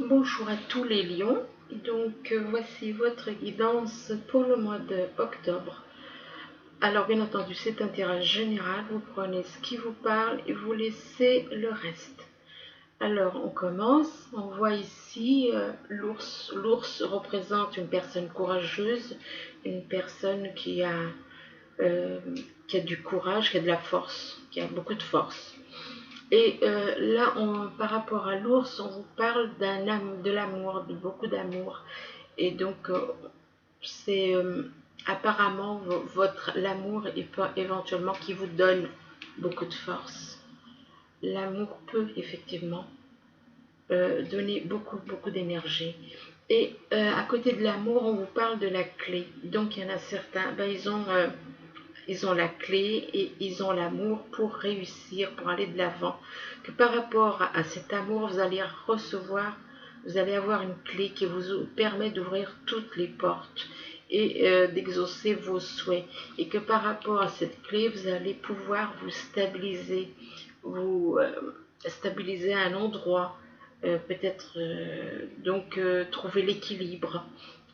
Bonjour à tous les lions. Donc voici votre guidance pour le mois d'octobre. Alors bien entendu c'est un tirage général, vous prenez ce qui vous parle et vous laissez le reste. Alors on commence, on voit ici l'ours. L'ours représente une personne courageuse, une personne euh, qui a du courage, qui a de la force, qui a beaucoup de force. Et là, par rapport à l'ours, on vous parle de l'amour, de beaucoup d'amour. Et donc, c'est apparemment l'amour éventuellement qui vous donne beaucoup de force. L'amour peut effectivement donner beaucoup d'énergie. Et à côté de l'amour, on vous parle de la clé. Donc, il y en a certains, ils ont la clé et ils ont l'amour pour réussir, pour aller de l'avant. Que par rapport à cet amour, vous allez recevoir, vous allez avoir une clé qui vous permet d'ouvrir toutes les portes et d'exaucer vos souhaits. Et que par rapport à cette clé, vous allez pouvoir vous stabiliser à un endroit, peut-être trouver l'équilibre,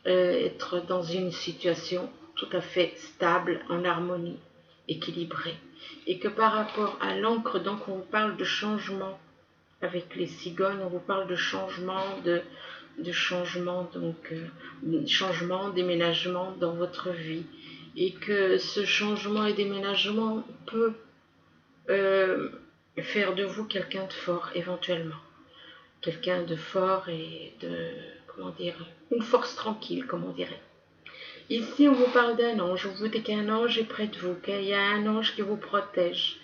être dans une situation tout à fait stable, en harmonie, équilibrée. Et que par rapport à l'encre, donc on vous parle de changement avec les cigognes, on vous parle de changement, de changement, changement, déménagement dans votre vie. Et que ce changement et déménagement peut euh, faire de vous quelqu'un de fort éventuellement. Quelqu'un de fort et comment dire, une force tranquille, comme on dirait. Ici, on vous parle d'un ange. On vous dit qu'un ange est près de vous, qu'il y a un ange qui vous protège,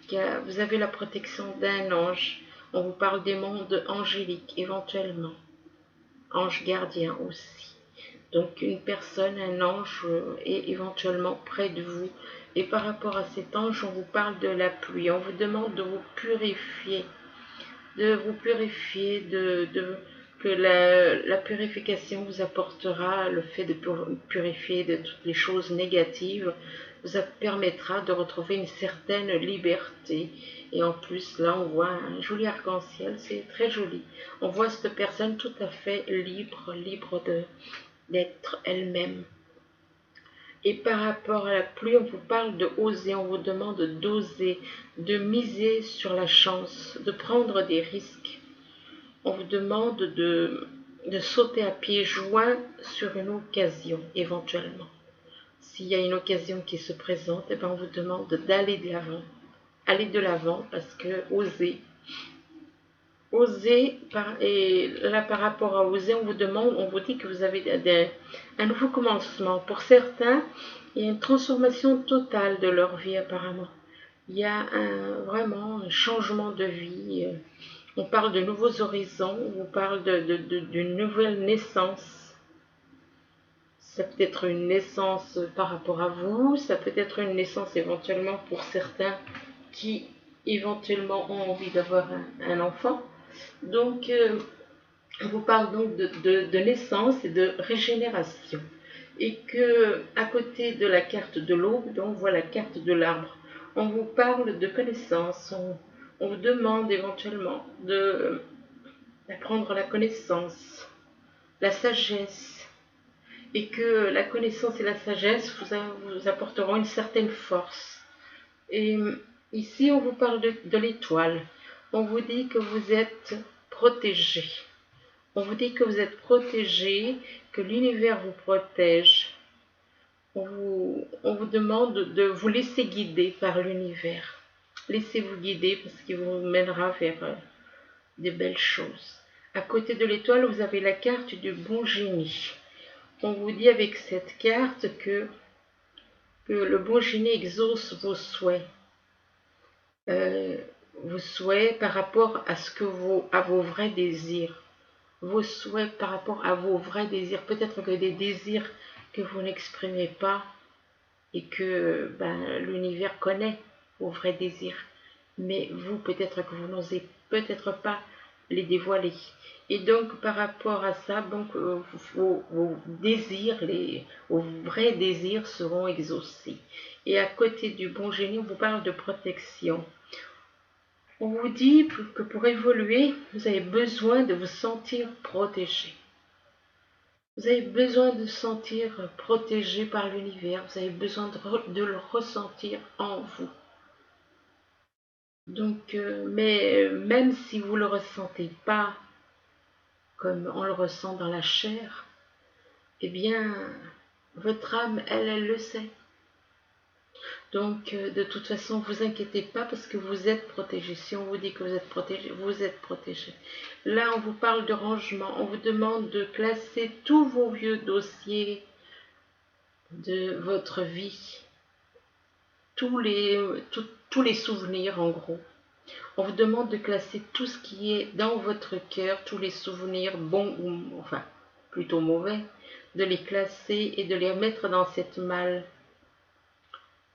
vous avez la protection d'un ange. On vous parle des mondes angéliques, éventuellement. Ange gardien aussi. Donc, une personne, un ange, est éventuellement près de vous. Et par rapport à cet ange, on vous parle de la pluie. On vous demande de vous purifier, que la purification vous apportera, le fait de purifier de toutes les choses négatives, vous permettra de retrouver une certaine liberté. Et en plus, là, on voit un joli arc-en-ciel, c'est très joli. On voit cette personne tout à fait libre d'être elle-même. Et par rapport à la pluie, on vous parle de oser, on vous demande d'oser, de miser sur la chance, de prendre des risques. On vous demande de sauter à pieds joints sur une occasion, éventuellement. S'il y a une occasion qui se présente, eh ben on vous demande d'aller de l'avant. Aller de l'avant parce que oser, et là par rapport à oser, on vous dit que vous avez un nouveau commencement. Pour certains, il y a une transformation totale de leur vie apparemment. Il y a vraiment un changement de vie. On parle de nouveaux horizons, on parle d'une nouvelle naissance. Ça peut être une naissance par rapport à vous, ça peut être une naissance éventuellement pour certains qui éventuellement ont envie d'avoir un enfant. Donc, on vous parle donc de naissance et de régénération. Et que à côté de la carte de l'aube, on voit la carte de l'arbre. On vous parle de connaissance, on vous demande éventuellement d'apprendre la connaissance, la sagesse, et que la connaissance et la sagesse vous apporteront une certaine force. Et ici, on vous parle de l'étoile. On vous dit que vous êtes protégé. On vous dit que vous êtes protégé, que l'univers vous protège. On vous demande de vous laisser guider par l'univers. Laissez-vous guider parce qu'il vous mènera vers des belles choses. À côté de l'étoile, vous avez la carte du bon génie. On vous dit avec cette carte que le bon génie exauce vos souhaits. Vos souhaits par rapport à vos vrais désirs. Vos souhaits par rapport à vos vrais désirs. Peut-être que des désirs que vous n'exprimez pas et que l'univers connaît vos vrais désirs. Mais vous, peut-être que vous n'osez peut-être pas les dévoiler. Et donc, par rapport à ça, vos désirs, vos vrais désirs seront exaucés. Et à côté du bon génie, on vous parle de protection. On vous dit que pour évoluer, vous avez besoin de vous sentir protégé. Vous avez besoin de se sentir protégé par l'univers. Vous avez besoin de le ressentir en vous. Donc, mais même si vous ne le ressentez pas comme on le ressent dans la chair, eh bien, votre âme, elle le sait. Donc, de toute façon, vous inquiétez pas parce que vous êtes protégé. Si on vous dit que vous êtes protégé. Là, on vous parle de rangement. On vous demande de classer tous vos vieux dossiers de votre vie. Tous les souvenirs, en gros. On vous demande de classer tout ce qui est dans votre cœur, tous les souvenirs, bons ou, enfin, plutôt mauvais, de les classer et de les mettre dans cette malle.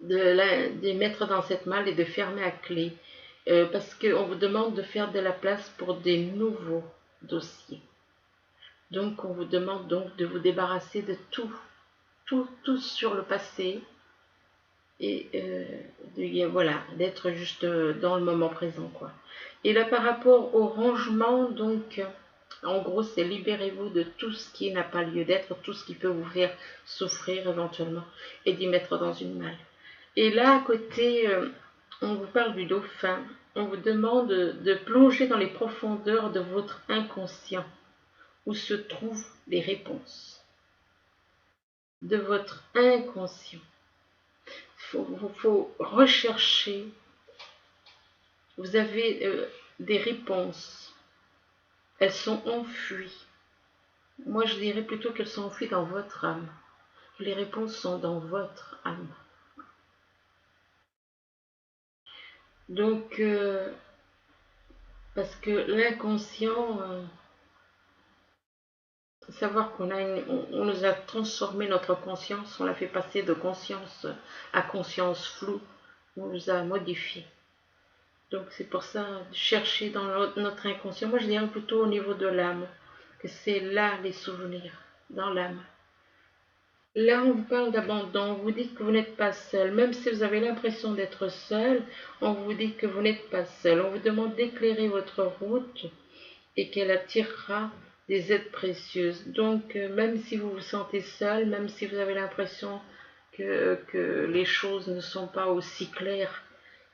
De les mettre dans cette malle et de fermer à clé. Parce qu'on vous demande de faire de la place pour des nouveaux dossiers. Donc, on vous demande donc de vous débarrasser de tout sur le passé et voilà, d'être juste dans le moment présent, quoi. Et là, par rapport au rangement, donc, en gros, c'est libérez-vous de tout ce qui n'a pas lieu d'être, tout ce qui peut vous faire souffrir éventuellement, et d'y mettre dans une malle. Et là, à côté, on vous parle du dauphin. On vous demande de plonger dans les profondeurs de votre inconscient, où se trouvent les réponses de votre inconscient. Il faut rechercher. Vous avez des réponses. Elles sont enfuies. Moi, je dirais plutôt qu'elles sont enfuies dans votre âme. Les réponses sont dans votre âme. Donc, parce que l'inconscient, savoir on nous a transformé notre conscience, on l'a fait passer de conscience à conscience floue, on nous a modifié. Donc c'est pour ça, chercher dans notre inconscient, moi je dirais plutôt au niveau de l'âme, que c'est là les souvenirs, dans l'âme. Là, on vous parle d'abandon, on vous dit que vous n'êtes pas seul. Même si vous avez l'impression d'être seul, on vous dit que vous n'êtes pas seul. On vous demande d'éclairer votre route et qu'elle attirera des aides précieuses. Donc, même si vous vous sentez seul, même si vous avez l'impression que les choses ne sont pas aussi claires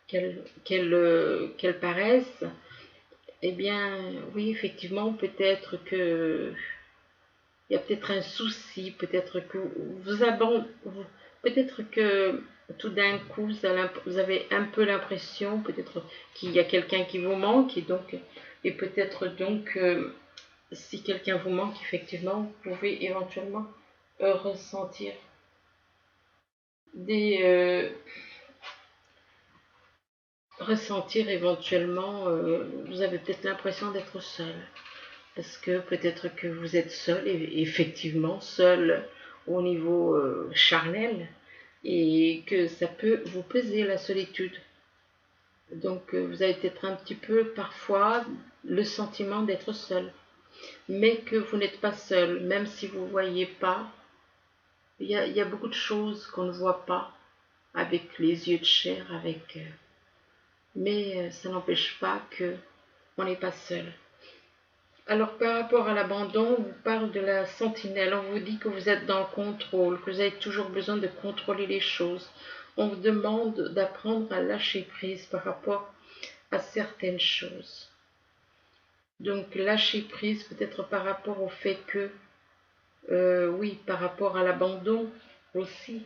qu'elles paraissent, eh bien, oui, effectivement, peut-être que il y a peut-être un souci, peut-être que peut-être que tout d'un coup, vous avez un peu l'impression, peut-être qu'il y a quelqu'un qui vous manque, et peut-être donc, si quelqu'un vous manque, effectivement, vous pouvez éventuellement ressentir ressentir éventuellement, vous avez peut-être l'impression d'être seul. Parce que peut-être que vous êtes seul, et effectivement seul au niveau charnel, et que ça peut vous peser la solitude. Donc vous avez peut-être un petit peu parfois le sentiment d'être seul, mais que vous n'êtes pas seul, même si vous ne voyez pas. Il y a beaucoup de choses qu'on ne voit pas avec les yeux de chair, mais ça n'empêche pas qu'on n'est pas seul. Alors par rapport à l'abandon, on vous parle de la sentinelle, on vous dit que vous êtes dans le contrôle, que vous avez toujours besoin de contrôler les choses. On vous demande d'apprendre à lâcher prise par rapport à certaines choses. Donc lâcher prise peut-être par rapport au fait que, oui, par rapport à l'abandon aussi,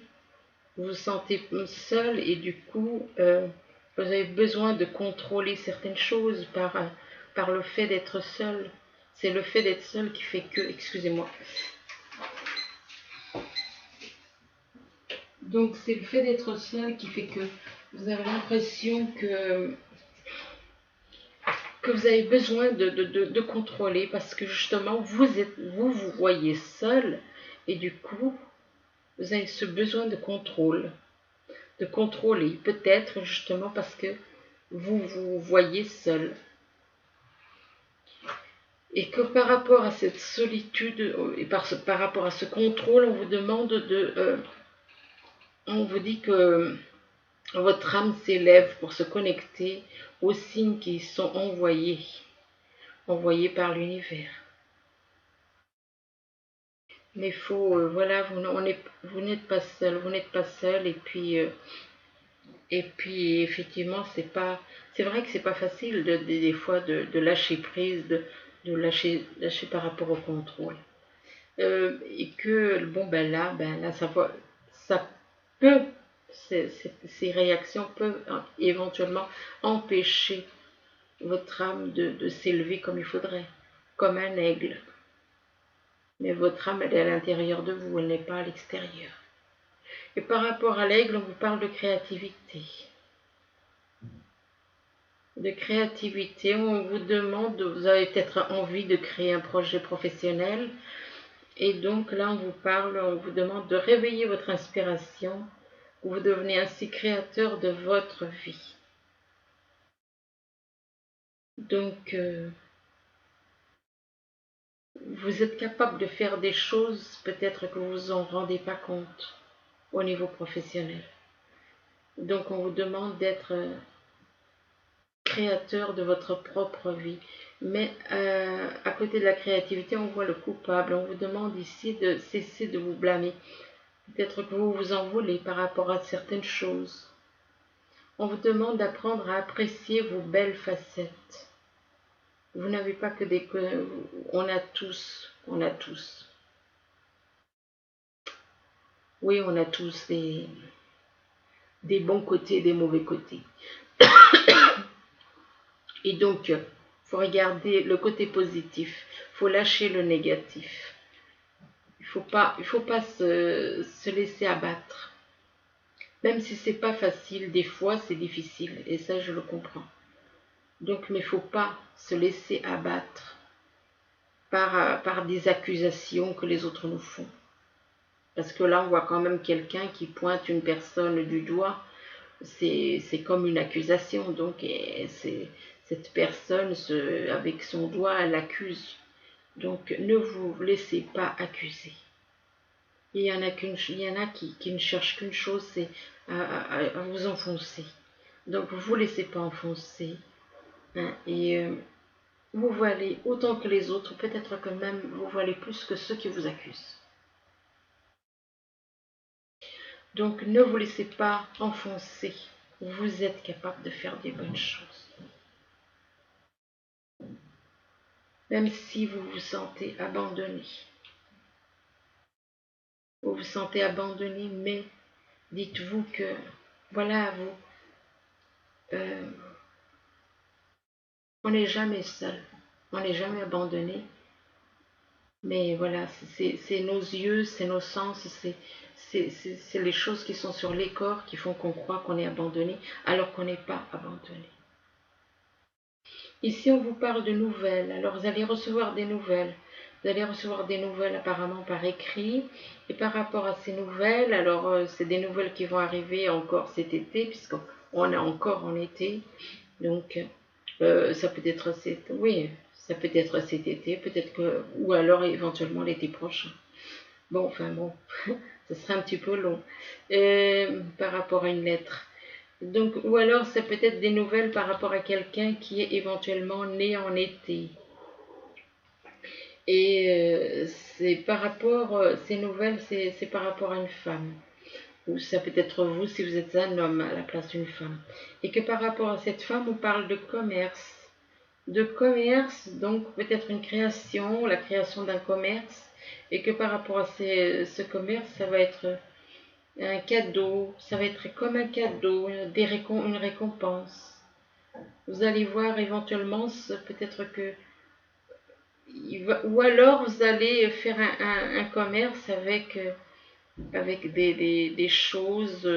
vous vous sentez seul et du coup, vous avez besoin de contrôler certaines choses par le fait d'être seul. C'est le fait d'être seul qui fait que, excusez-moi. Donc c'est le fait d'être seul qui fait que vous avez l'impression que vous avez besoin de contrôler parce que justement vous voyez seul et du coup vous avez ce besoin de contrôle, de contrôler, peut-être justement parce que vous vous voyez seul. Et que par rapport à cette solitude et par rapport à ce contrôle, on vous demande on vous dit que votre âme s'élève pour se connecter aux signes qui sont envoyés par l'univers. Mais voilà, vous n'êtes pas seul, et puis effectivement, c'est vrai que c'est pas facile des fois de lâcher prise, de lâcher par rapport au contrôle. Et que bon ben là ça peut, ces réactions peuvent éventuellement empêcher votre âme de s'élever comme il faudrait, comme un aigle. Mais votre âme, elle est à l'intérieur de vous, elle n'est pas à l'extérieur. Et par rapport à l'aigle, on vous parle de créativité. De créativité, on vous demande, vous avez peut-être envie de créer un projet professionnel, et donc là on vous demande de réveiller votre inspiration, vous devenez ainsi créateur de votre vie. Donc vous êtes capable de faire des choses peut-être que vous vous en rendez pas compte au niveau professionnel. Donc on vous demande d'être créateur de votre propre vie. Mais à côté de la créativité, on voit le coupable. On vous demande ici de cesser de vous blâmer. Peut-être que vous vous en voulez par rapport à certaines choses. On vous demande d'apprendre à apprécier vos belles facettes. Vous n'avez pas que des... On a tous. Oui, on a tous des bons côtés, des mauvais côtés. Et donc, il faut regarder le côté positif. Il faut lâcher le négatif. Il faut pas se laisser abattre. Même si c'est pas facile, des fois c'est difficile. Et ça, je le comprends. Donc, mais il ne faut pas se laisser abattre par des accusations que les autres nous font. Parce que là, on voit quand même quelqu'un qui pointe une personne du doigt. C'est comme une accusation. Donc, cette personne, avec son doigt, elle accuse. Donc, ne vous laissez pas accuser. Il y en a qui ne cherchent qu'une chose, c'est à vous enfoncer. Donc, vous ne laissez pas enfoncer. Hein, et vous voilez autant que les autres, peut-être que même vous voilez plus que ceux qui vous accusent. Donc ne vous laissez pas enfoncer. Vous êtes capable de faire des bonnes choses. Même si vous vous sentez abandonné. Vous vous sentez abandonné, mais dites-vous que, voilà, on n'est jamais seul. On n'est jamais abandonné. Mais voilà, c'est nos yeux, c'est nos sens, c'est les choses qui sont sur les corps qui font qu'on croit qu'on est abandonné, alors qu'on n'est pas abandonné. Ici, on vous parle de nouvelles. Alors, vous allez recevoir des nouvelles. Vous allez recevoir des nouvelles apparemment par écrit. Et par rapport à ces nouvelles, alors c'est des nouvelles qui vont arriver encore cet été, puisqu'on est encore en été. Donc, ça peut être ça peut être cet été, peut-être que, ou alors éventuellement l'été prochain. Bon, enfin bon, ce serait un petit peu long par rapport à une lettre. Donc, ou alors c'est peut-être des nouvelles par rapport à quelqu'un qui est éventuellement né en été. Et c'est par rapport, ces nouvelles, c'est par rapport à une femme. Ou ça peut être vous si vous êtes un homme à la place d'une femme. Et que par rapport à cette femme, on parle de commerce. De commerce, donc peut-être une création, la création d'un commerce. Et que par rapport à ce commerce, ça va être un cadeau, ça va être comme un cadeau, une récompense. Vous allez voir éventuellement, peut-être que... Ou alors vous allez faire un commerce avec des choses,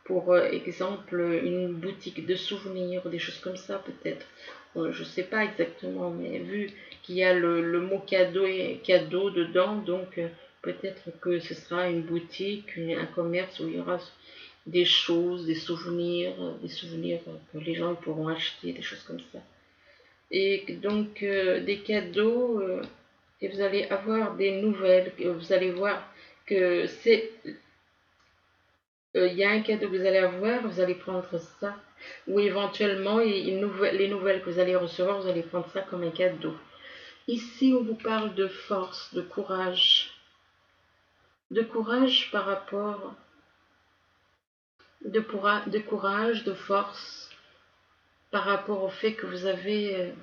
pour exemple une boutique de souvenirs, des choses comme ça peut-être. Je ne sais pas exactement, mais vu qu'il y a le mot cadeau et cadeau dedans, donc peut-être que ce sera une boutique, un commerce où il y aura des choses, des souvenirs que les gens pourront acheter, des choses comme ça. Et donc des cadeaux, et vous allez avoir des nouvelles, vous allez voir que il y a un cadeau que vous allez avoir, vous allez prendre ça. Ou éventuellement, les nouvelles que vous allez recevoir, vous allez prendre ça comme un cadeau. Ici, on vous parle de force, de courage. De courage par rapport, de courage, de force, par rapport au fait que vous avez,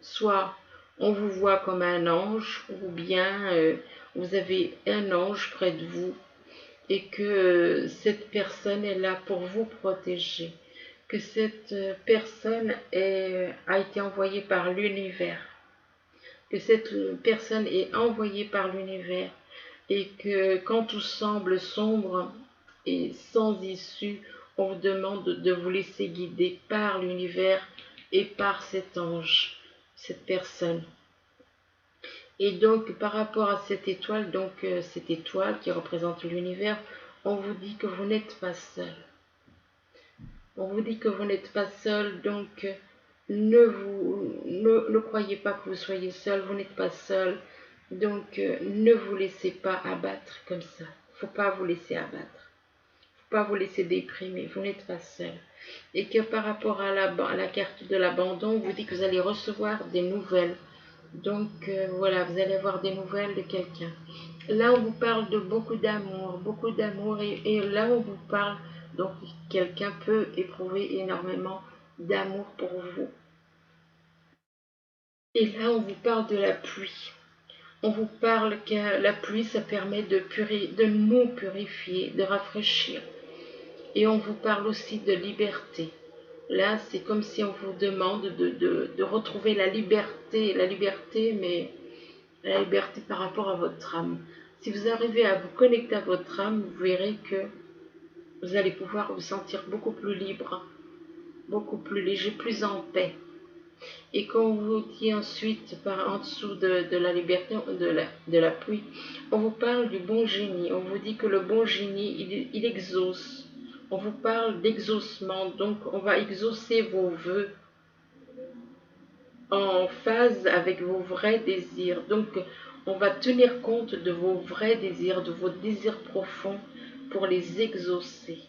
soit on vous voit comme un ange, ou bien vous avez un ange près de vous, et que cette personne est là pour vous protéger, que cette personne a été envoyée par l'univers, que cette personne est envoyée par l'univers, et que quand tout semble sombre et sans issue, on vous demande de vous laisser guider par l'univers et par cet ange, cette personne. Et donc par rapport à cette étoile, cette étoile qui représente l'univers, on vous dit que vous n'êtes pas seul. On vous dit que vous n'êtes pas seul, donc ne croyez pas que vous soyez seul, vous n'êtes pas seul. Donc ne vous laissez pas abattre comme ça. Il ne faut pas vous laisser abattre. Il ne faut pas vous laisser déprimer, vous n'êtes pas seul. Et que par rapport à la carte de l'abandon, on vous dit que vous allez recevoir des nouvelles. Donc voilà, vous allez avoir des nouvelles de quelqu'un. Là, on vous parle de beaucoup d'amour, et là, on vous parle, donc quelqu'un peut éprouver énormément d'amour pour vous. Et là, on vous parle de la pluie. On vous parle que la pluie, ça permet de nous purifier, de rafraîchir. Et on vous parle aussi de liberté. Là, c'est comme si on vous demande de retrouver la liberté, mais la liberté par rapport à votre âme. Si vous arrivez à vous connecter à votre âme, vous verrez que vous allez pouvoir vous sentir beaucoup plus libre, beaucoup plus léger, plus en paix. Et quand on vous dit ensuite, en dessous de la liberté, de la pluie, on vous parle du bon génie. On vous dit que le bon génie, il exauce. On vous parle d'exaucement, donc on va exaucer vos vœux en phase avec vos vrais désirs. Donc, on va tenir compte de vos vrais désirs, de vos désirs profonds pour les exaucer.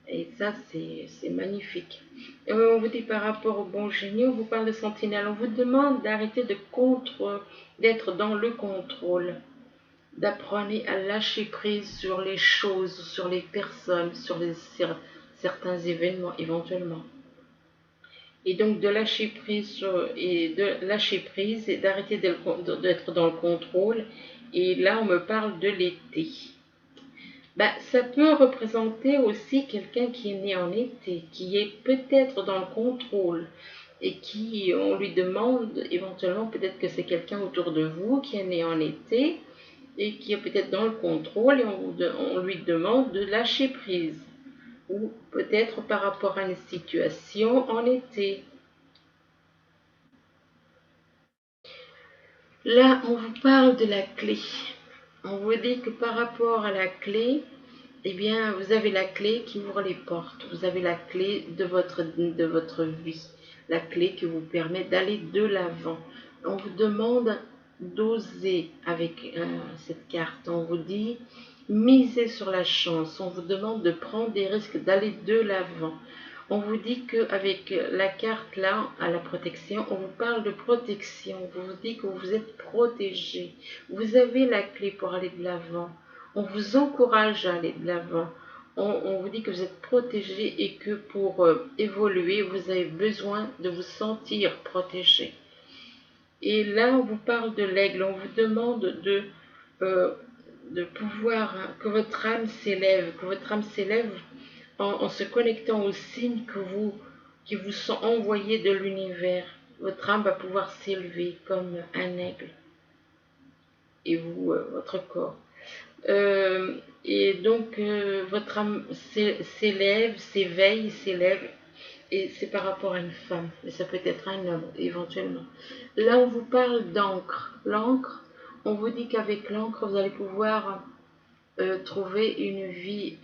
Et ça, c'est magnifique. Et on vous dit par rapport au bon génie, on vous parle de sentinelle. On vous demande d'arrêter d'être dans le contrôle. D'apprenez à lâcher prise sur les choses, sur les personnes, sur certains événements éventuellement. Et donc de lâcher prise et d'arrêter d'être dans le contrôle. Et là, on me parle de l'été. Ça peut représenter aussi quelqu'un qui est né en été, qui est peut-être dans le contrôle et qui, on lui demande éventuellement, peut-être que c'est quelqu'un autour de vous qui est né en été et qui est peut-être dans le contrôle, et on lui demande de lâcher prise. Ou peut-être par rapport à une situation en été. Là, on vous parle de la clé. On vous dit que par rapport à la clé, eh bien, vous avez la clé qui ouvre les portes. Vous avez la clé de votre vie. La clé qui vous permet d'aller de l'avant. On vous demande d'oser avec cette carte. On vous dit, misez sur la chance. On vous demande de prendre des risques, d'aller de l'avant. On vous dit qu'avec la carte là, à la protection, on vous parle de protection. On vous dit que vous êtes protégé. Vous avez la clé pour aller de l'avant. On vous encourage à aller de l'avant. On vous dit que vous êtes protégé et que pour évoluer, vous avez besoin de vous sentir protégé. Et là, on vous parle de l'aigle. On vous demande de pouvoir, que votre âme s'élève, en se connectant aux signes qui vous sont envoyés de l'univers. Votre âme va pouvoir s'élever comme un aigle. Et vous, votre corps. Et donc, votre âme s'élève, et c'est par rapport à une femme, mais ça peut être un homme, éventuellement. Là, on vous parle d'encre. L'encre, on vous dit qu'avec l'encre, vous allez pouvoir trouver une vie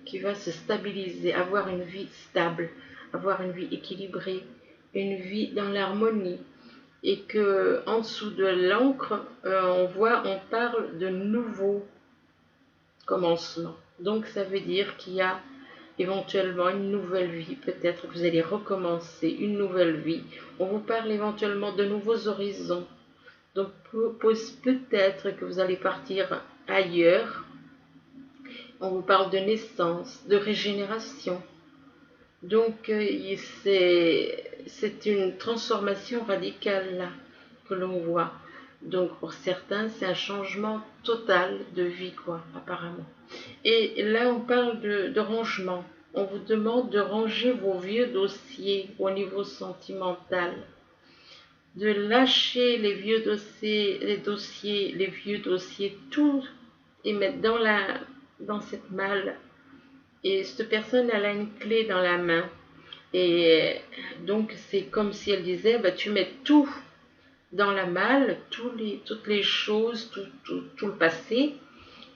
qui va se stabiliser, avoir une vie stable, avoir une vie équilibrée, une vie dans l'harmonie. Et que en dessous de l'encre, on parle de nouveaux commencements. Donc ça veut dire qu'il y a éventuellement une nouvelle vie, peut-être que vous allez recommencer une nouvelle vie. On vous parle éventuellement de nouveaux horizons. Donc peut-être que vous allez partir ailleurs. On vous parle de naissance, de régénération. Donc c'est une transformation radicale là que l'on voit. Donc pour certains, c'est un changement total de vie, quoi, apparemment. Et là, on parle de rangement. On vous demande de ranger vos vieux dossiers au niveau sentimental, de lâcher les vieux dossiers, les vieux dossiers, tout, et mettre dans cette malle. Et cette personne, elle a une clé dans la main. Et donc, c'est comme si elle disait, bah, tu mets tout dans la malle, toutes les choses, tout le passé.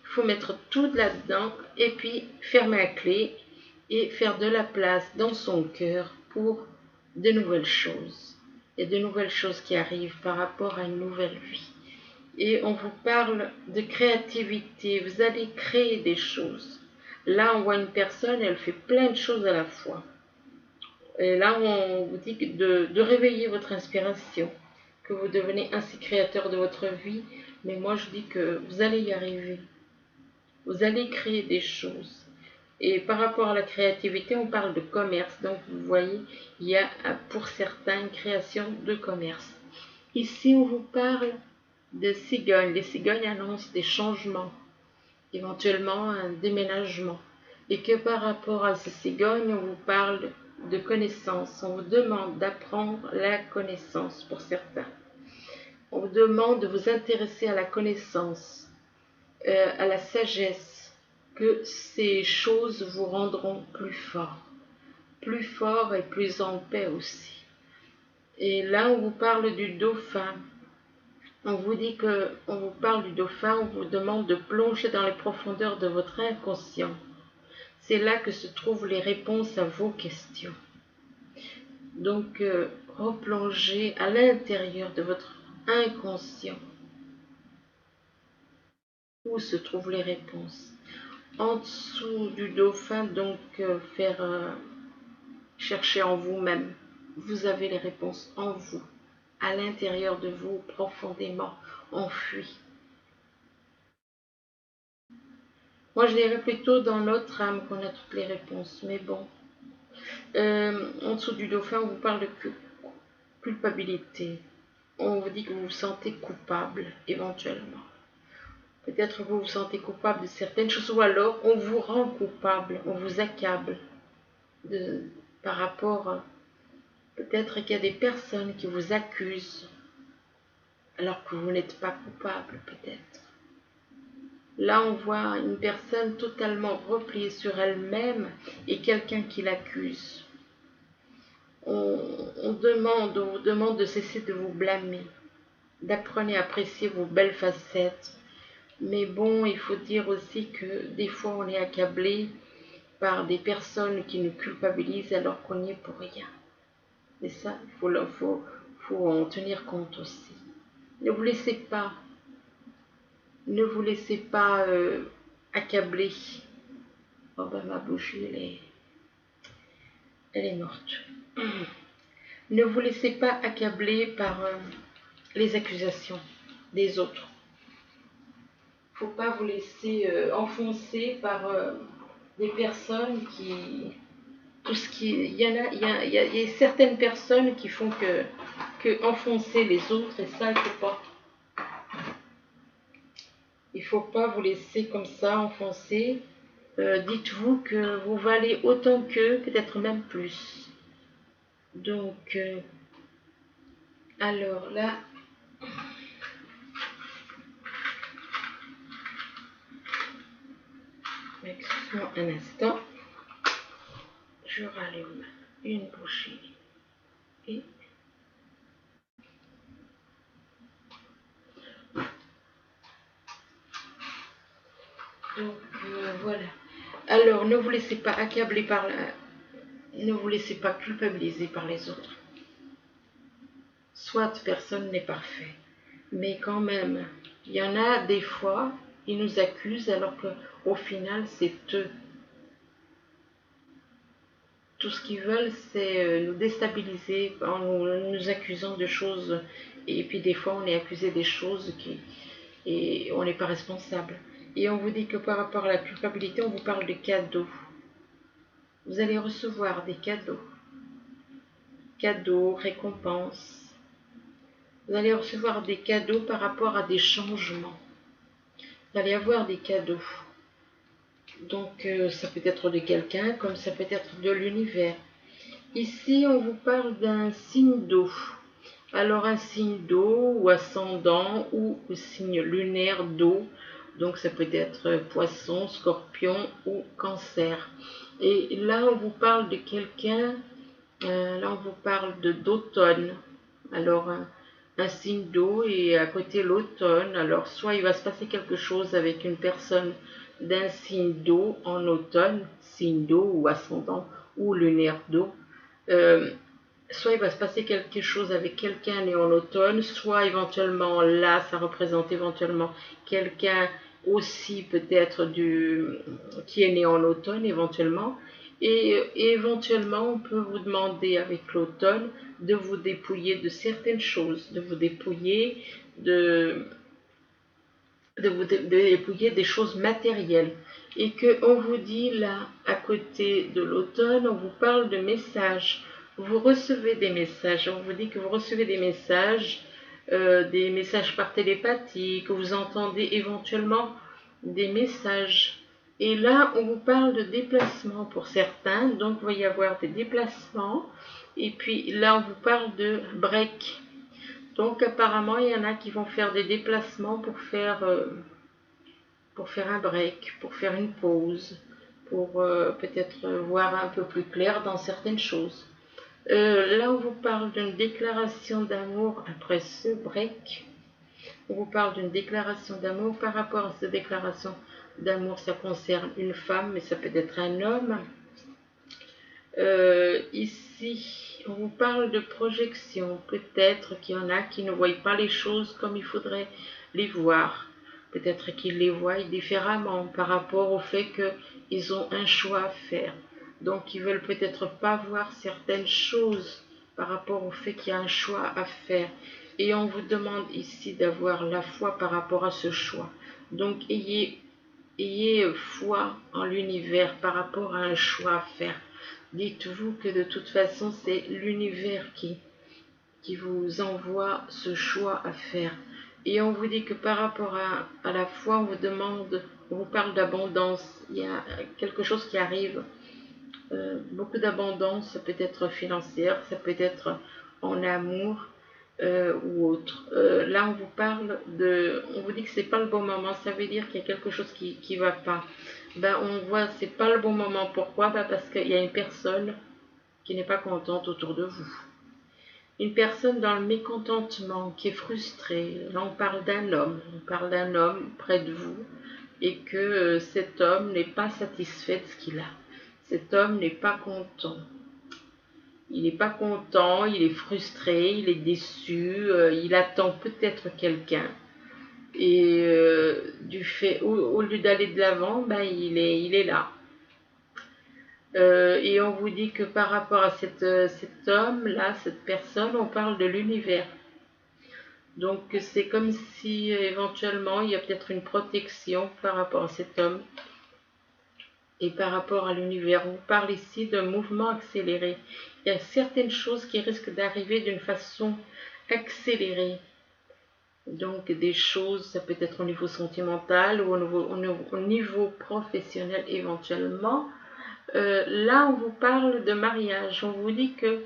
Il faut mettre tout là-dedans et puis fermer la clé et faire de la place dans son cœur pour de nouvelles choses. Et de nouvelles choses qui arrivent par rapport à une nouvelle vie. Et on vous parle de créativité. Vous allez créer des choses. Là, on voit une personne, elle fait plein de choses à la fois. Et là, on vous dit de réveiller votre inspiration, que vous devenez ainsi créateur de votre vie. Mais moi, je dis que vous allez y arriver. Vous allez créer des choses. Et par rapport à la créativité, on parle de commerce. Donc, vous voyez, il y a pour certains une création de commerce. Ici, on vous parle de cigognes. Les cigognes annoncent des changements, éventuellement un déménagement. Et que par rapport à ces cigognes, on vous parle de connaissance. On vous demande d'apprendre la connaissance pour certains. On vous demande de vous intéresser à la connaissance, à la sagesse, que ces choses vous rendront plus fort et plus en paix aussi. Et là, on vous parle du dauphin. On vous dit que, on vous parle du dauphin, on vous demande de plonger dans les profondeurs de votre inconscient. C'est là que se trouvent les réponses à vos questions. Donc, replongez à l'intérieur de votre inconscient. Où se trouvent les réponses? En dessous du dauphin, donc, chercher en vous-même. Vous avez les réponses en vous, à l'intérieur de vous, profondément enfuies. Moi, je dirais plutôt dans notre âme qu'on a toutes les réponses, mais bon. En dessous du dauphin, on vous parle de culpabilité. On vous dit que vous vous sentez coupable, éventuellement. Peut-être que vous vous sentez coupable de certaines choses, ou alors on vous rend coupable, on vous accable par rapport. Peut-être qu'il y a des personnes qui vous accusent, alors que vous n'êtes pas coupable, peut-être. Là, on voit une personne totalement repliée sur elle-même et quelqu'un qui l'accuse. On vous demande de cesser de vous blâmer, d'apprenez à apprécier vos belles facettes. Mais bon, il faut dire aussi que des fois, on est accablé par des personnes qui nous culpabilisent alors qu'on n'y est pour rien. Et ça, il faut en tenir compte aussi. Ne vous laissez pas accabler. Oh ben ma bougie, elle est morte. Ne vous laissez pas accabler par les accusations des autres. Il ne faut pas vous laisser enfoncer par des personnes qui... Il y a certaines personnes qui font que enfoncer les autres, et ça, il ne faut pas. Il ne faut pas vous laisser comme ça enfoncer. Dites-vous que vous valez autant qu'eux, peut-être même plus. Donc, alors là, excusez-moi un instant, je rallume une bougie et donc voilà. Alors, ne vous laissez pas accabler ne vous laissez pas culpabiliser par les autres. Soit personne n'est parfait, mais quand même, il y en a des fois, Ils nous accusent alors qu'au final, c'est eux. Tout ce qu'ils veulent, c'est nous déstabiliser en nous accusant de choses. Et puis des fois, on est accusé des choses et on n'est pas responsable. Et on vous dit que par rapport à la culpabilité, on vous parle de cadeaux. Vous allez recevoir des cadeaux. Cadeaux, récompenses. Vous allez recevoir des cadeaux par rapport à des changements. Vous allez avoir des cadeaux. Donc ça peut être de quelqu'un comme ça peut être de l'univers. Ici, on vous parle d'un signe d'eau. Alors un signe d'eau ou ascendant ou signe lunaire d'eau. Donc ça peut être poisson, scorpion ou cancer. Et là, on vous parle de quelqu'un, là on vous parle d'automne. Alors un signe d'eau et à côté l'automne. Alors soit il va se passer quelque chose avec une personne d'un signe d'eau en automne, signe d'eau ou ascendant ou lunaire d'eau. Soit il va se passer quelque chose avec quelqu'un né en automne, soit éventuellement là, ça représente éventuellement quelqu'un aussi peut-être qui est né en automne éventuellement. Et éventuellement, on peut vous demander avec l'automne de vous dépouiller de certaines choses, de vous dépouiller de vous dépouiller des choses matérielles. Et qu'on vous dit là, à côté de l'automne, on vous parle de messages. Vous recevez des messages, on vous dit que vous recevez des messages par télépathie, que vous entendez éventuellement des messages. Et là, on vous parle de déplacements pour certains, donc il va y avoir des déplacements. Et puis là, on vous parle de break. Donc apparemment, il y en a qui vont faire des déplacements pour faire un break, pour faire une pause, pour peut-être voir un peu plus clair dans certaines choses. Là, on vous parle d'une déclaration d'amour après ce break. On vous parle d'une déclaration d'amour. Par rapport à cette déclaration d'amour, ça concerne une femme, mais ça peut être un homme. Ici, on vous parle de projection. Peut-être qu'il y en a qui ne voient pas les choses comme il faudrait les voir. Peut-être qu'ils les voient différemment par rapport au fait qu'ils ont un choix à faire. Donc, ils veulent peut-être pas voir certaines choses par rapport au fait qu'il y a un choix à faire. Et on vous demande ici d'avoir la foi par rapport à ce choix. Donc, ayez foi en l'univers par rapport à un choix à faire. Dites-vous que de toute façon, c'est l'univers qui vous envoie ce choix à faire. Et on vous dit que par rapport à la foi, on vous parle d'abondance. Il y a quelque chose qui arrive, beaucoup d'abondance, ça peut être financière, ça peut être en amour ou autre. Là, on vous dit que c'est pas le bon moment, ça veut dire qu'il y a quelque chose qui va pas. On voit c'est pas le bon moment. Pourquoi? Parce qu'il y a une personne qui n'est pas contente autour de vous. Une personne dans le mécontentement, qui est frustrée. Là, on parle d'un homme près de vous, et que cet homme n'est pas satisfait de ce qu'il a. Cet homme n'est pas content. Il n'est pas content, il est frustré, il est déçu, il attend peut-être quelqu'un. Et au lieu d'aller de l'avant, il est là. Et on vous dit que par rapport à cet homme-là, cette personne, on parle de l'univers. Donc c'est comme si éventuellement il y a peut-être une protection par rapport à cet homme et par rapport à l'univers. On vous parle ici d'un mouvement accéléré. Il y a certaines choses qui risquent d'arriver d'une façon accélérée. Donc des choses, ça peut être au niveau sentimental ou au niveau professionnel éventuellement. Là, on vous parle de mariage. On vous dit que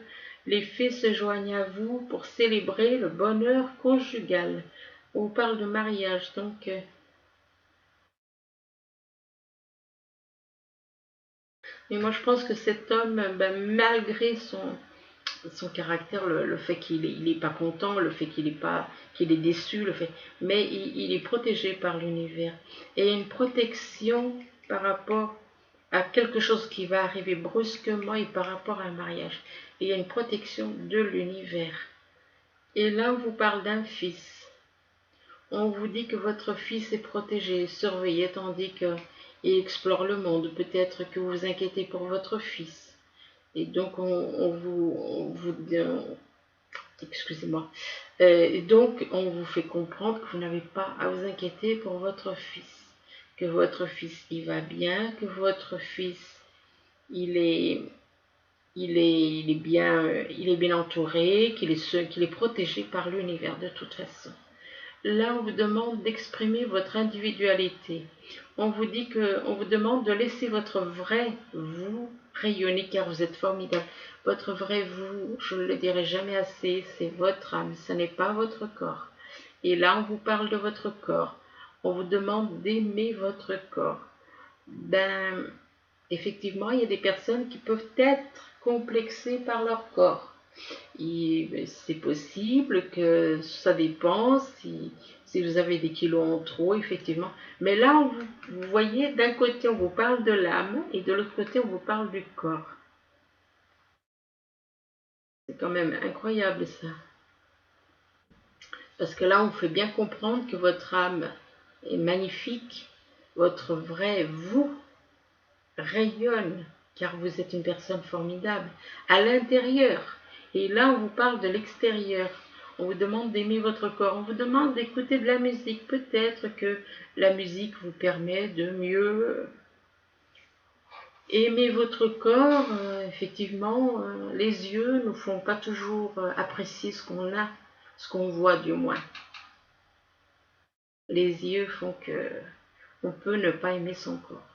les fées se joignent à vous pour célébrer le bonheur conjugal. On vous parle de mariage. Donc, mais moi, je pense que cet homme, malgré son caractère, le fait qu'il est pas content, le fait qu'il est déçu, mais il est protégé par l'univers. Et il y a une protection par rapport à quelque chose qui va arriver brusquement et par rapport à un mariage. Et il y a une protection de l'univers. Et là, on vous parle d'un fils. on vous dit que votre fils est protégé, surveillé, tandis qu'il explore le monde. Peut-être que vous vous inquiétez pour votre fils. Et donc, excusez-moi. Et donc, on vous fait comprendre que vous n'avez pas à vous inquiéter pour votre fils. Que votre fils, il va bien, que votre fils, il est bien entouré, qu'il est protégé par l'univers de toute façon. Là, on vous demande d'exprimer votre individualité. On vous demande de laisser votre vrai vous rayonner car vous êtes formidable. Votre vrai vous, je ne le dirai jamais assez, c'est votre âme, ce n'est pas votre corps. Et là, on vous parle de votre corps. On vous demande d'aimer votre corps. Ben, effectivement, il y a des personnes qui peuvent être complexées par leur corps. C'est possible que ça dépend si vous avez des kilos en trop, effectivement. Mais là, vous voyez, d'un côté, on vous parle de l'âme et de l'autre côté, on vous parle du corps. C'est quand même incroyable ça. Parce que là, on fait bien comprendre que votre âme est magnifique, votre vrai vous rayonne, car vous êtes une personne formidable, à l'intérieur. Et là, on vous parle de l'extérieur. On vous demande d'aimer votre corps. On vous demande d'écouter de la musique. Peut-être que la musique vous permet de mieux aimer votre corps. Effectivement, les yeux ne nous font pas toujours apprécier ce qu'on a, ce qu'on voit du moins. Les yeux font que on peut ne pas aimer son corps.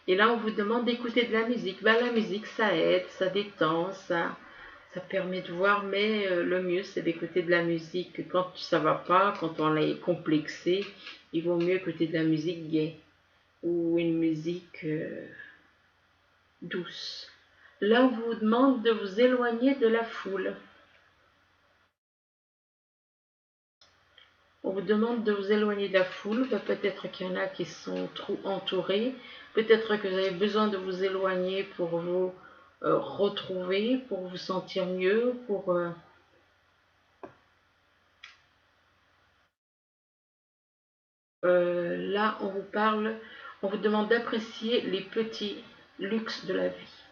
Et là, on vous demande d'écouter de la musique. Ben, la musique, ça aide, ça détend, ça permet de voir, mais le mieux, c'est d'écouter de la musique. Quand ça va pas, quand on est complexé, il vaut mieux écouter de la musique gaie ou une musique douce. Là, on vous demande de vous éloigner de la foule. On vous demande de vous éloigner de la foule. Ben, peut-être qu'il y en a qui sont trop entourés. Peut-être que vous avez besoin de vous éloigner pour vous retrouver, pour vous sentir mieux, là, on vous demande d'apprécier les petits luxes de la vie.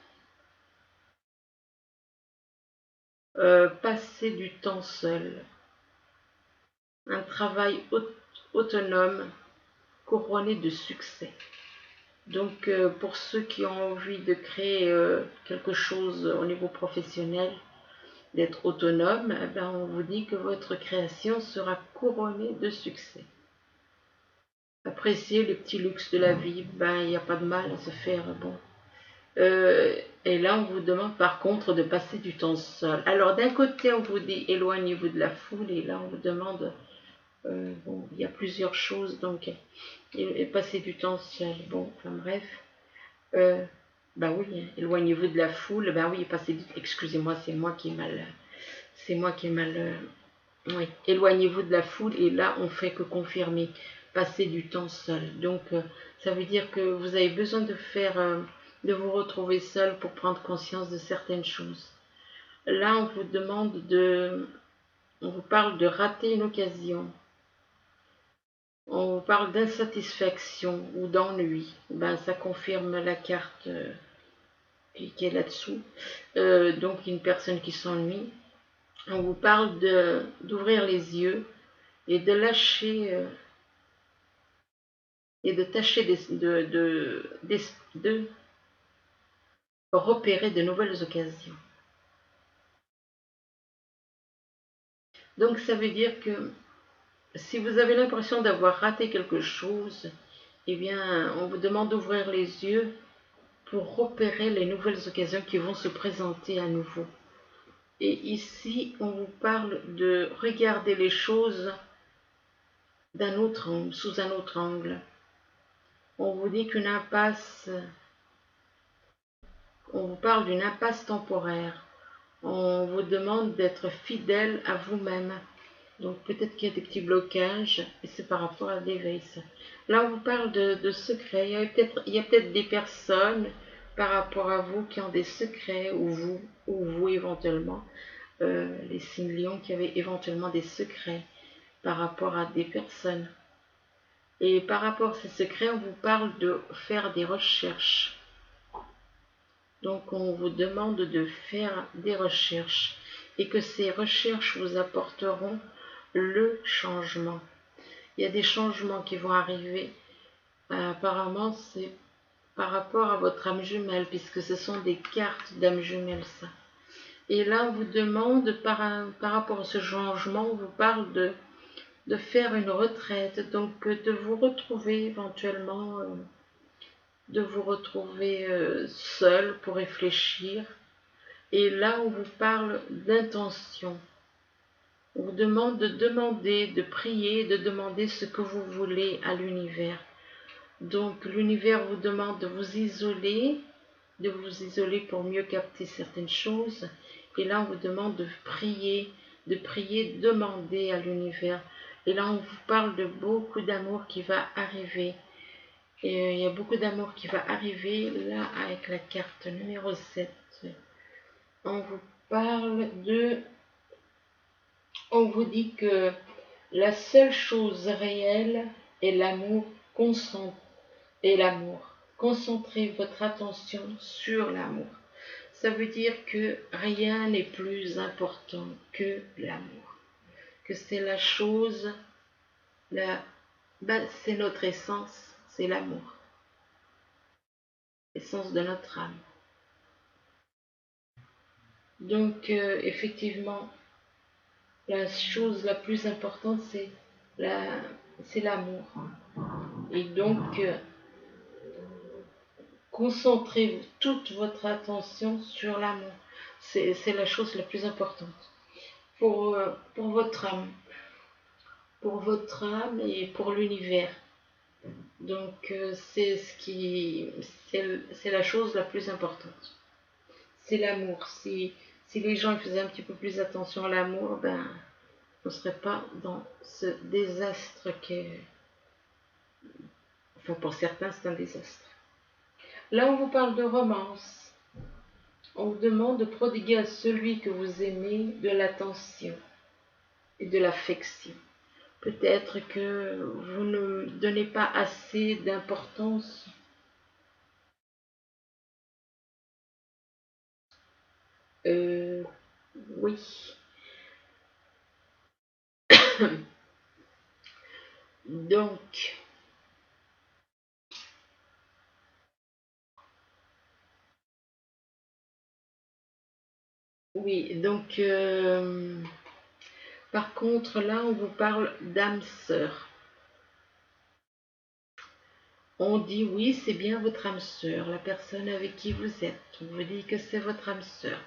Passer du temps seul. Un travail autonome couronné de succès. Donc, pour ceux qui ont envie de créer quelque chose au niveau professionnel, d'être autonome, eh ben, on vous dit que votre création sera couronnée de succès. Apprécier les petits luxes de la vie, ben, il n'y a pas de mal à se faire, bon. Et là, on vous demande par contre de passer du temps seul. Alors, d'un côté, on vous dit éloignez-vous de la foule, et là, on vous demande, bon, il y a plusieurs choses, donc, et passer du temps seul. Bon, enfin bref. Ben oui, éloignez-vous de la foule, ben oui, excusez-moi, c'est moi qui ai mal, oui, éloignez-vous de la foule, et là, on fait que confirmer, passer du temps seul. Donc, ça veut dire que vous avez besoin de vous retrouver seul pour prendre conscience de certaines choses. Là, on vous parle de rater une occasion. On vous parle d'insatisfaction ou d'ennui. Ben, ça confirme la carte qui est là-dessous. Donc, une personne qui s'ennuie. On vous parle d'ouvrir les yeux et de lâcher et de tâcher de repérer de nouvelles occasions. Donc ça veut dire que si vous avez l'impression d'avoir raté quelque chose, eh bien on vous demande d'ouvrir les yeux pour repérer les nouvelles occasions qui vont se présenter à nouveau. Et ici, on vous parle de regarder les choses d'un autre angle, sous un autre angle. On vous dit qu'une impasse, on vous parle d'une impasse temporaire. On vous demande d'être fidèle à vous-même. Donc peut-être qu'il y a des petits blocages, et c'est par rapport à l'éveil. Là, on vous parle de secrets. Il y a peut-être des personnes par rapport à vous qui ont des secrets, ou vous éventuellement, les signes lions qui avaient éventuellement des secrets. par rapport à des personnes. Et par rapport à ces secrets, on vous parle de faire des recherches. Donc on vous demande de faire des recherches et que ces recherches vous apporteront le changement. Il y a des changements qui vont arriver. Apparemment, c'est par rapport à votre âme jumelle, puisque ce sont des cartes d'âme jumelle, ça. Et là, on vous demande, par rapport à ce changement, on vous parle de faire une retraite, donc de vous retrouver éventuellement, de vous retrouver seul pour réfléchir. Et là, on vous parle d'intention. On vous demande de demander, de prier, de demander ce que vous voulez à l'univers. Donc l'univers vous demande de vous isoler pour mieux capter certaines choses. Et là, on vous demande de prier, demander à l'univers. Et là, on vous parle de beaucoup d'amour qui va arriver. Et il y a beaucoup d'amour qui va arriver là avec la carte numéro 7. On vous parle on vous dit que la seule chose réelle est l'amour constant. Et l'amour. Concentrez votre attention sur l'amour. Ça veut dire que rien n'est plus important que l'amour. Que c'est la chose, c'est notre essence, c'est l'amour. L'essence de notre âme. Donc, effectivement, la chose la plus importante, c'est l'amour. Et donc, concentrez toute votre attention sur l'amour. C'est la chose la plus importante pour votre âme. Pour votre âme et pour l'univers. Donc, c'est la chose la plus importante. C'est l'amour. Si les gens faisaient un petit peu plus attention à l'amour, ben, on ne serait pas dans ce désastre enfin, pour certains, c'est un désastre. Là, on vous parle de romance. On vous demande de prodiguer à celui que vous aimez de l'attention et de l'affection. Peut-être que vous ne donnez pas assez d'importance. Oui. Donc, oui, donc, par contre, là, on vous parle d'âme sœur. On dit oui, c'est bien votre âme sœur, la personne avec qui vous êtes. On vous dit que c'est votre âme sœur.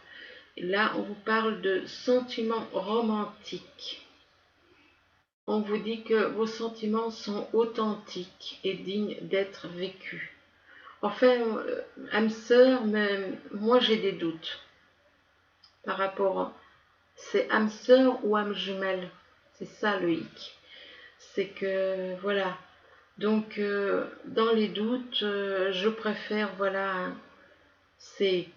Là, on vous parle de sentiments romantiques. On vous dit que vos sentiments sont authentiques et dignes d'être vécus. Enfin, âme sœur, mais moi j'ai des doutes par rapport à... C'est âme sœur ou âme jumelle? C'est ça le hic. C'est que, voilà. Donc, dans les doutes, je préfère, voilà, c'est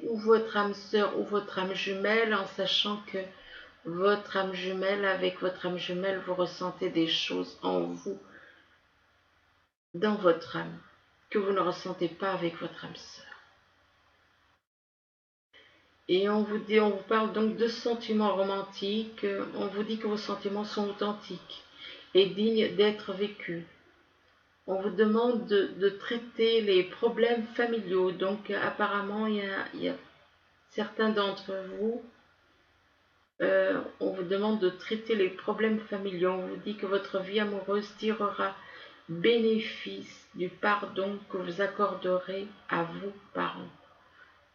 ou votre âme sœur ou votre âme jumelle, en sachant que votre âme jumelle, avec votre âme jumelle, vous ressentez des choses en vous, dans votre âme, que vous ne ressentez pas avec votre âme sœur. Et on vous parle donc de sentiments romantiques, on vous dit que vos sentiments sont authentiques et dignes d'être vécus. On vous demande de traiter les problèmes familiaux. Donc apparemment, il y a certains d'entre vous, on vous demande de traiter les problèmes familiaux. On vous dit que votre vie amoureuse tirera bénéfice du pardon que vous accorderez à vos parents.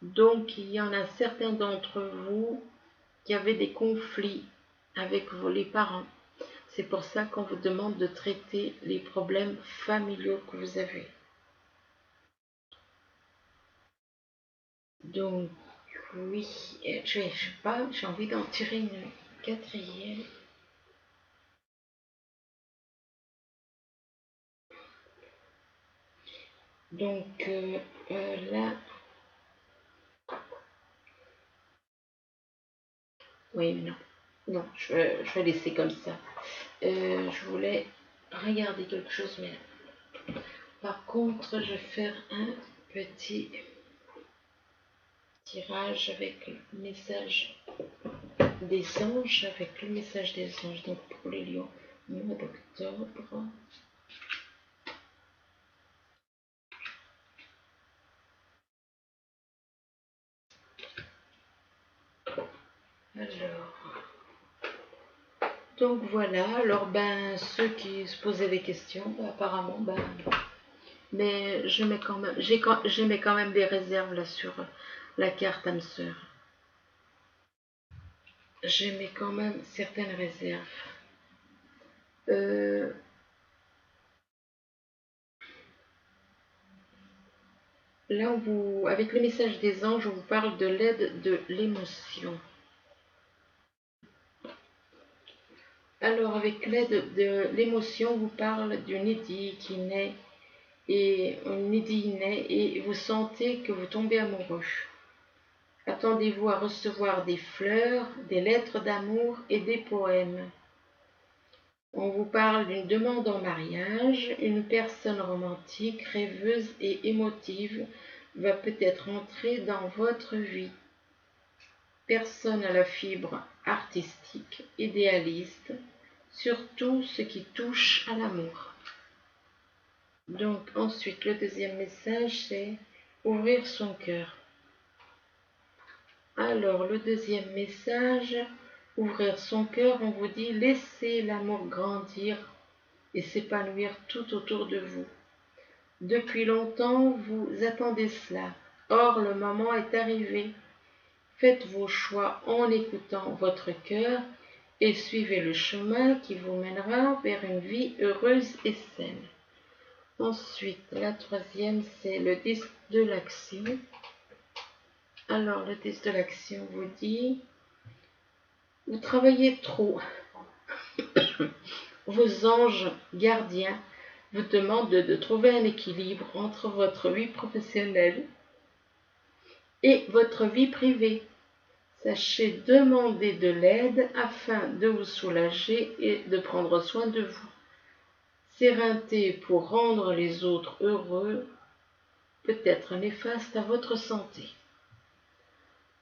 Donc il y en a certains d'entre vous qui avaient des conflits avec les parents. C'est pour ça qu'on vous demande de traiter les problèmes familiaux que vous avez. Donc, oui, je sais pas, j'ai envie d'en tirer une quatrième. Donc, là, oui, non. Non, je vais laisser comme ça. Je voulais regarder quelque chose, mais par contre, je vais faire un petit tirage avec le message des anges, donc pour les lions, mois d'octobre. Alors, donc voilà, alors ben ceux qui se posaient des questions, ben, apparemment, mais je mets quand même, je mets quand même des réserves là sur la carte âme sœur. Je mets quand même certaines réserves. Là, avec le message des anges, on vous parle de l'aide de l'émotion. Alors, avec l'aide de l'émotion, on vous parle d'une idée qui naît et vous sentez que vous tombez amoureux. Attendez-vous à recevoir des fleurs, des lettres d'amour et des poèmes. On vous parle d'une demande en mariage, une personne romantique, rêveuse et émotive va peut-être entrer dans votre vie. Personne à la fibre artistique, idéaliste, surtout ce qui touche à l'amour. Donc ensuite, le deuxième message, c'est ouvrir son cœur. Alors, le deuxième message, ouvrir son cœur, on vous dit laissez l'amour grandir et s'épanouir tout autour de vous. Depuis longtemps, vous attendez cela. Or, le moment est arrivé. Faites vos choix en écoutant votre cœur et suivez le chemin qui vous mènera vers une vie heureuse et saine. Ensuite, la troisième, c'est le 10 de l'action. Alors, le 10 de l'action vous dit, vous travaillez trop. Vos anges gardiens vous demandent de trouver un équilibre entre votre vie professionnelle et votre vie privée. Sachez demander de l'aide afin de vous soulager et de prendre soin de vous. S'éreinter pour rendre les autres heureux peut être néfaste à votre santé.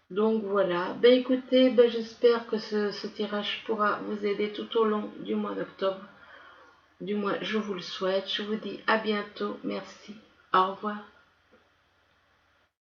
Donc voilà, écoutez, j'espère que ce tirage pourra vous aider tout au long du mois d'octobre. Du moins, je vous le souhaite. Je vous dis à bientôt. Merci. Au revoir.